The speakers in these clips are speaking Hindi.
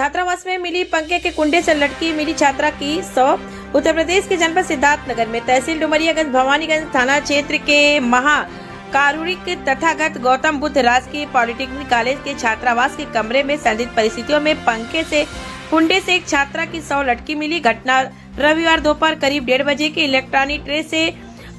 छात्रावास में मिली पंखे के कुंडे से लटकी मिली छात्रा की शव। उत्तर प्रदेश के जनपद सिद्धार्थनगर में तहसील डुमरियागंज भवानीगंज थाना क्षेत्र के महाकारुणिक तथागत गौतम बुद्ध राजकीय पॉलिटेक्निक कॉलेज के छात्रावास के कमरे में संदिग्ध परिस्थितियों में पंखे से कुंडे से एक छात्रा की शव लटकी मिली। घटना रविवार दोपहर करीब 1:30 बजे के इलेक्ट्रॉनिक ट्रेन से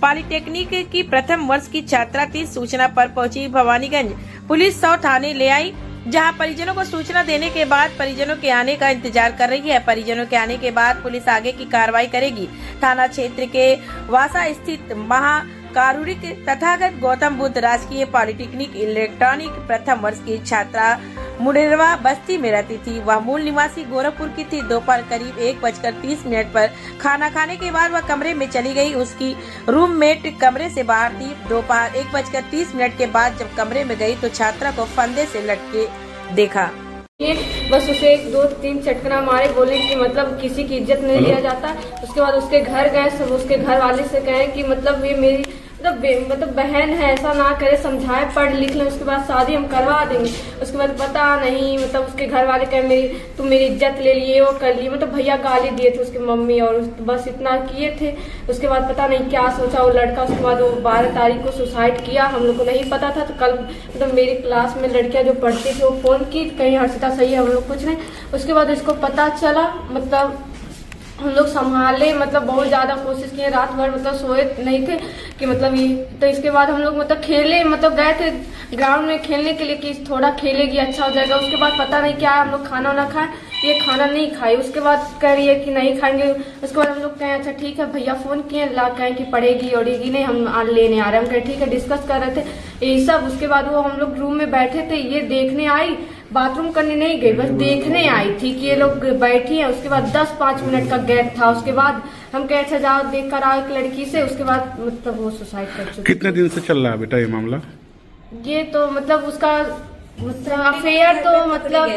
पॉलिटेक्निक की प्रथम वर्ष की छात्रा की सूचना पर पहुंची भवानीगंज पुलिस शव थाने ले आई, जहां परिजनों को सूचना देने के बाद परिजनों के आने का इंतजार कर रही है। परिजनों के आने के बाद पुलिस आगे की कार्रवाई करेगी। थाना क्षेत्र के वासा स्थित महाकारुणिक तथागत गौतम बुद्ध राजकीय पॉलिटेक्निक इलेक्ट्रॉनिक प्रथम वर्ष की छात्रा मुंडेरवा बस्ती में रहती थी। वह मूल निवासी गोरखपुर की थी। दोपहर करीब 1:30 पर खाना खाने के बाद वह कमरे में चली गई। उसकी रूममेट कमरे से बाहर थी। दोपहर 1:30 के बाद जब कमरे में गई तो छात्रा को फंदे से लटके देखा। बस उसे 2-3 चटकना मारे, बोले कि मतलब किसी की इज्जत नहीं लिया जाता। उसके बाद उसके घर गए, सब उसके घर वाले से कहे कि मतलब ये मेरी मतलब बहन है, ऐसा ना करे, समझाए, पढ़ लिख ले, उसके बाद शादी हम करवा देंगे। उसके बाद पता नहीं मतलब उसके घर वाले कहे तुम मेरी इज्जत ले लिए, वो कर लिए, मतलब भैया गाली दिए थे उसके मम्मी, और बस इतना किए थे। उसके बाद पता नहीं क्या सोचा वो लड़का। उसके बाद वो 12 तारीख को सुसाइड किया। हम लोग को नहीं पता था। तो कल मतलब मेरी क्लास में लड़कियां जो पढ़ती थी वो फोन की कहीं हर्षिता सही है, हम लोग कुछ नहीं। उसके बाद इसको पता चला, मतलब हम लोग संभाले, मतलब बहुत ज़्यादा कोशिश किए, रात भर मतलब सोए नहीं थे कि मतलब ये। तो इसके बाद हम लोग मतलब खेले, मतलब गए थे ग्राउंड में खेलने के लिए कि थोड़ा खेलेगी अच्छा हो जाएगा। उसके बाद पता नहीं क्या हम लोग खाना वाना खाए, ये खाना नहीं खाई। उसके बाद कह रही है कि नहीं खाएंगे। उसके बाद हम लोग कहें अच्छा ठीक है, भैया फोन किए, ला कहें कि पढ़ेगी ओढ़ेगी नहीं, हम लेने आ रहे हैं। हम कहे ठीक है, डिस्कस कर रहे थे यही सब। उसके बाद वो हम लोग रूम में बैठे थे, ये देखने आई, बाथरूम करने नहीं गई, बस देखने आई थी कि ये लोग बैठी हैं। उसके बाद 10-5 मिनट का गैप था। उसके बाद हम कहे अच्छा जाओ देख कर आओ एक लड़की से। उसके बाद मतलब वो सुसाइड कर चुकी। कितने दिन से चल रहा है बेटा ये मामला? ये तो मतलब उसका मतलब अफेयर तो मतलब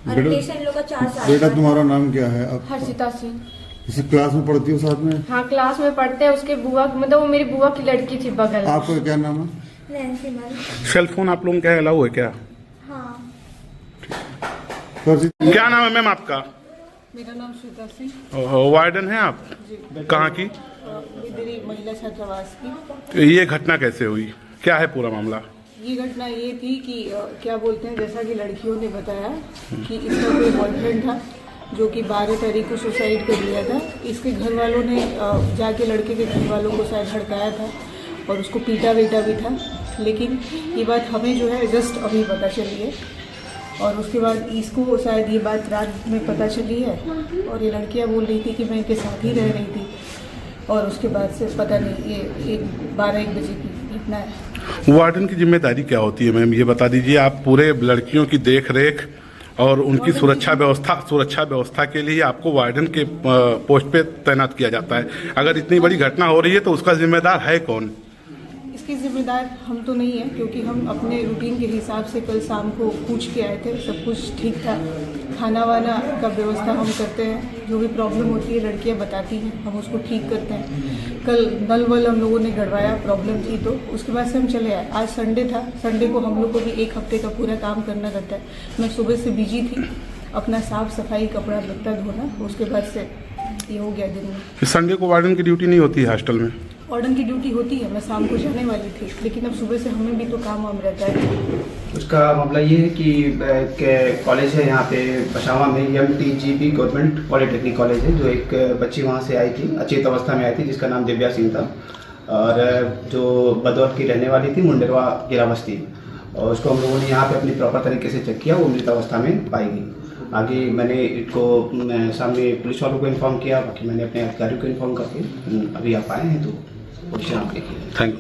बेटा तुम्हारा नाम क्या है? हर्षिता सिंह। इसी क्लास में पढ़ती हो साथ में? हाँ, क्लास में पढ़ते हैं। उसके बुआ मतलब वो मेरी बुआ की लड़की थी बगल। आपका क्या नाम है? सेल फोन आप लोगों के अलाउ है क्या? हाँ। क्या नाम है मैम आपका? मेरा नाम श्वेता सिंह। वार्डन है आप? कहाँ की? महिला छात्रावास की। तो ये घटना कैसे हुई, क्या है पूरा मामला? ये घटना ये थी कि क्या बोलते हैं, जैसा कि लड़कियों ने बताया कि इसका कोई बॉयफ्रेंड था जो कि 12 तारीख को सुसाइड कर लिया था। इसके घर वालों ने जाके लड़के के घर वालों को शायद भड़काया था और उसको पीटा वीटा भी था। लेकिन ये बात हमें जो है जस्ट अभी पता चली है, और उसके बाद इसको शायद ये बात रात में पता चली है, और ये लड़कियां बोल रही थी कि मैं इनके साथ ही रह रही थी, और उसके बाद से पता नहीं ये 12-1 बजे की घटना है। वार्डन की जिम्मेदारी क्या होती है मैम, ये बता दीजिए आप? पूरे लड़कियों की देख रेख और उनकी सुरक्षा व्यवस्था के लिए आपको वार्डन के पोस्ट पे तैनात किया जाता है। अगर इतनी बड़ी घटना हो रही है तो उसका जिम्मेदार है कौन? इसके जिम्मेदार हम तो नहीं है, क्योंकि हम अपने रूटीन के हिसाब से कल शाम को पूछ के आए थे, सब कुछ ठीक था। खाना वाना का व्यवस्था हम करते हैं, जो भी प्रॉब्लम होती है लड़कियां बताती हैं, हम उसको ठीक करते हैं। कल नल वल हम लोगों ने गड़वाया, प्रॉब्लम थी तो उसके बाद से हम चले आए। आज संडे था, संडे को हम लोग को भी 1 हफ्ते का पूरा काम करना रहता है। मैं सुबह से बिजी थी, अपना साफ सफाई, कपड़ा लत्ता धोना, उसके बाद से ये हो गया दिन में। संडे को वार्डन की ड्यूटी नहीं होती है हॉस्टल में? वार्डन की ड्यूटी होती है, मैं शाम को जाने वाली थी, लेकिन अब सुबह से हमें भी तो काम वाम रहता है। उसका मामला ये है कि कॉलेज है यहाँ पे पशावा में, MTGP गवर्नमेंट पॉलिटेक्निक कॉलेज है। जो एक बच्ची वहाँ से आई थी, अचेत अवस्था में आई थी, जिसका नाम दिव्या सिंह था, और जो बदौर की रहने वाली थी मुंडेरवा गिराबस्ती, और उसको हम लोगों ने यहाँ पे अपनी प्रॉपर तरीके से चेक किया, वो मृत अवस्था में पाई गई। आगे मैंने इसको सामने पुलिस वालों को इन्फॉर्म किया, बाकी मैंने अपने अधिकारियों को इन्फॉर्म करके अभी आप आए हैं तो पोजीशन आपके की। Thank you.